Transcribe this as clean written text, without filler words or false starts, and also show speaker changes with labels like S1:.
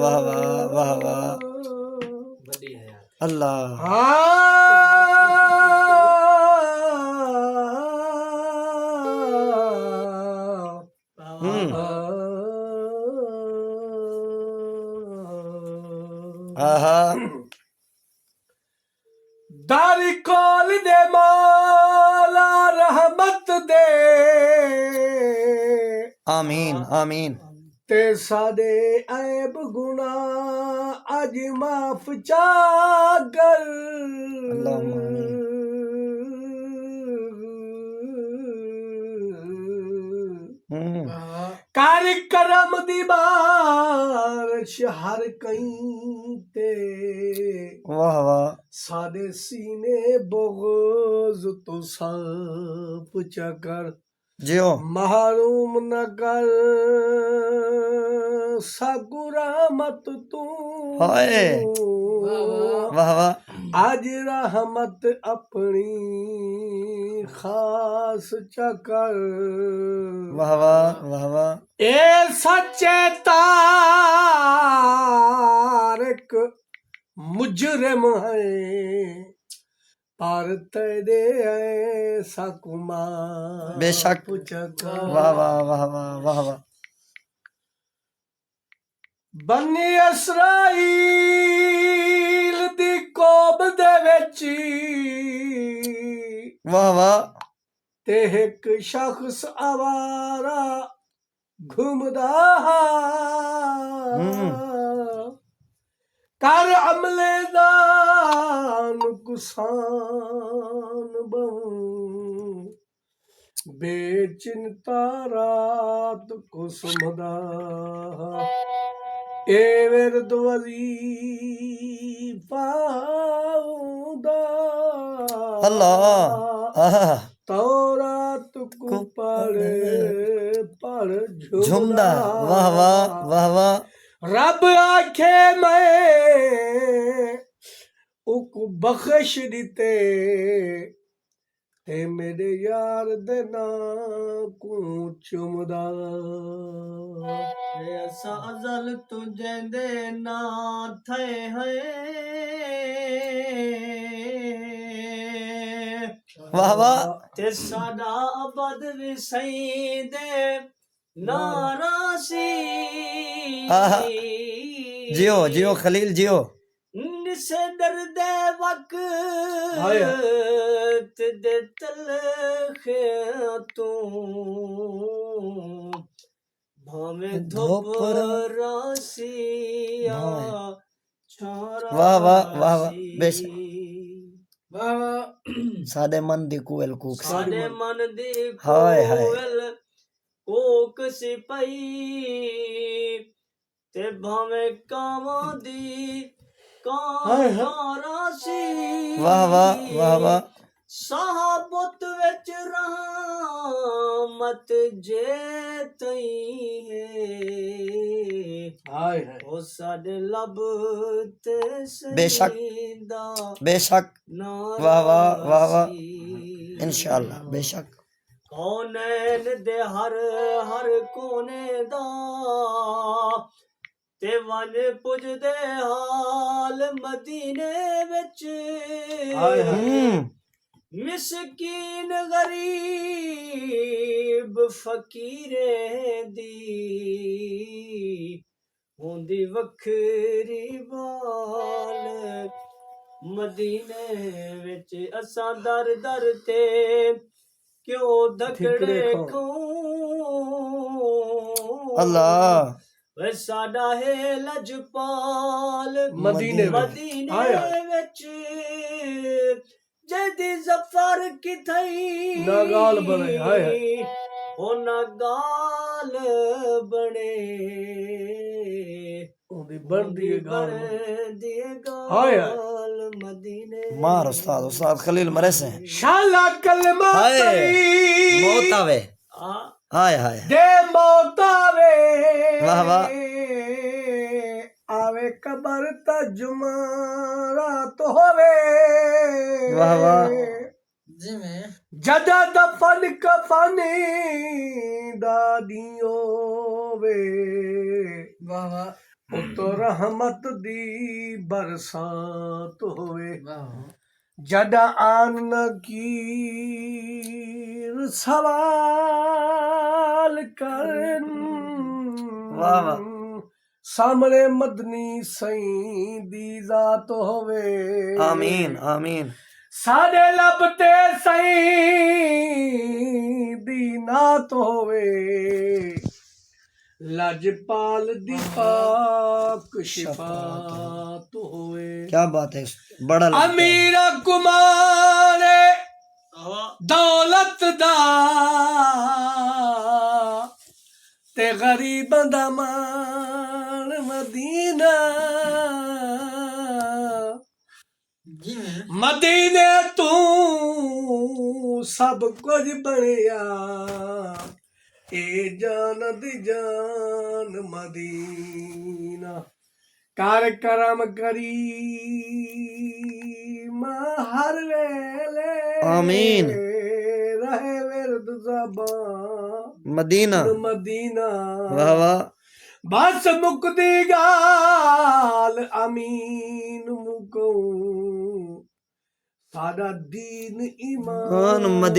S1: वाह वाह वाह वाह अल्लाह आहा
S2: दारी कोल दे मौला रहमत दे
S1: आमीन आमीन
S2: ते सादे ऐब गुना अज माफ चा कर
S1: अल्लाहुम्मा आमीन
S2: कर करम दी बारिश हर कहीं ते
S1: वाह वाह
S2: सादे सीने बोगज तो साफ चकर
S1: जियो
S2: महरूम न कर सगुरा मत तू
S1: हाय वाह वाह
S2: आज रहमत अपनी खास चकर
S1: वाह वाह वाह वाह
S2: ए सच्चे तारक मुजरिम है पर तेरे ऐसा कुमार
S1: बेशक वाह वाह वाह वाह वाह वाह
S2: बनी इसराइल दी कौम दे विच
S1: वाह वाह
S2: ते एक शख्स आवारा घुमदा कर अमले दा नुकसान बहु बेचिंता रात को सुमदा ए विरद वजीफा
S1: अल्लाह आहा
S2: तौरात को पढ़
S1: झुमदा वाह वाह वाह वाह
S2: रब आखे मैं उक बख्श दिते ते मेरे यार दे ना को चुमदा
S3: ऐसा अजल तुझे दे ना थे है
S1: वाह वाह
S3: ते साडा अबद भी सही दे नारासी
S1: आहा जियो जियो खलील जियो
S3: निसे दर्दे वक्त दे तलखे तू भावे धूप रासिया छोरा
S1: वाह वाह वाह वाह बेशक
S2: वाह
S1: सादे मन दी कुएल कूक
S3: साडे मन दी
S1: हाय हाय
S3: कोयल कोक सिपाई ते भावे कावां दी कारासी
S1: वाह वाह वाह वाह
S3: साहबत विच रहमत जे तई है
S2: हाय हाय
S3: ओ साडे लब ते
S1: बेशक
S3: सईदा
S1: बेशक वाह वाह वाह वाह इंशाअल्लाह बेशक
S3: कौनैन दे हर हर कोने दा ते वन पुजदे हाल मदीने विच
S2: हाय हाय
S3: मिसकीन गरीब फकीरे दी होंदी वखरी बाल मदीने विच असां दर दर ते क्यों धकड़े खाऊं
S1: अल्लाह
S3: वे साडा है लजपाल
S2: मदीने
S3: विच जदी जफर की थई
S2: नागाल बने हाय हाय
S3: ओ नागाल बने
S2: ओदी बनदी है गाल
S3: हाय
S2: हाय
S3: मदीने
S1: मार उस्ताद उस्ताद खलील मरे से
S2: शाला कलमा
S1: हाय मौत आवे हाय हाय
S2: दे मौत आवे
S1: वाह वाह
S2: आवे कबर तजुमारा तो होवे
S1: वाह वाह
S2: जदा दफन कफनी दादियों वे
S1: वाह वाह
S2: ਉਤੋਂ ਰਹਿਮਤ ਦੀ ਬਰਸਾਤ ਹੋਵੇ
S3: ਵਾਹ
S2: ਜਦਾ ਆਨ ਨਕੀਰ ਸਵਾਲ ਕਰਨ
S1: ਵਾਹ ਵਾਹ।
S2: ਸਾਹਮਣੇ ਮਦਨੀ ਸਈ ਦੀ ਜ਼ਾਤ ਹੋਵੇ
S1: ਆਮੀਨ ਆਮੀਨ।
S2: ਸਾਡੇ ਲੱਭ ਤੇ ਸਈ ਦੀ ਨਾਤ ਹੋਵੇ ਲਜਪਾਲ ਦੀ ਪਾਕ ਸ਼ਫਾਤ ਹੋਵੇ
S1: क्या बात है, बड़ा लगता है।
S2: ਅਮੀਰ ਕੁਮਾਰ ਦੌਲਤ ਦਾ ਤੇ ਗਰੀਬਾਂ ਦਾ ਮਾਣ ਮਦੀਨਾ
S3: ਜਿਵੇਂ
S2: ਮਦੀਨੇ ਤੂੰ ਸਭ ਕੁਝ ਬਣਿਆ ਇਹ ਜਾਨ ਦੀ ਜਾਨ ਮਦੀਨਾ ਕਰ ਕਰਮ ਕਰੀ ਹਰ ਵੇਲੇ
S1: ਆਮੀਨ।
S2: ਰਹੇ ਵਿਰਦ ਜ਼ਬਾਨ
S1: मदीना,
S2: ਮਦੀਨਾ
S1: वाह वाह।
S2: ਬਸ ਮੁਕਦੀ ਗਾਲ ਅਮੀਨ ਮੁਕੋ ਸਾਡਾ ਦੀਨ ਈਮਾਨ
S1: कौन मदीना।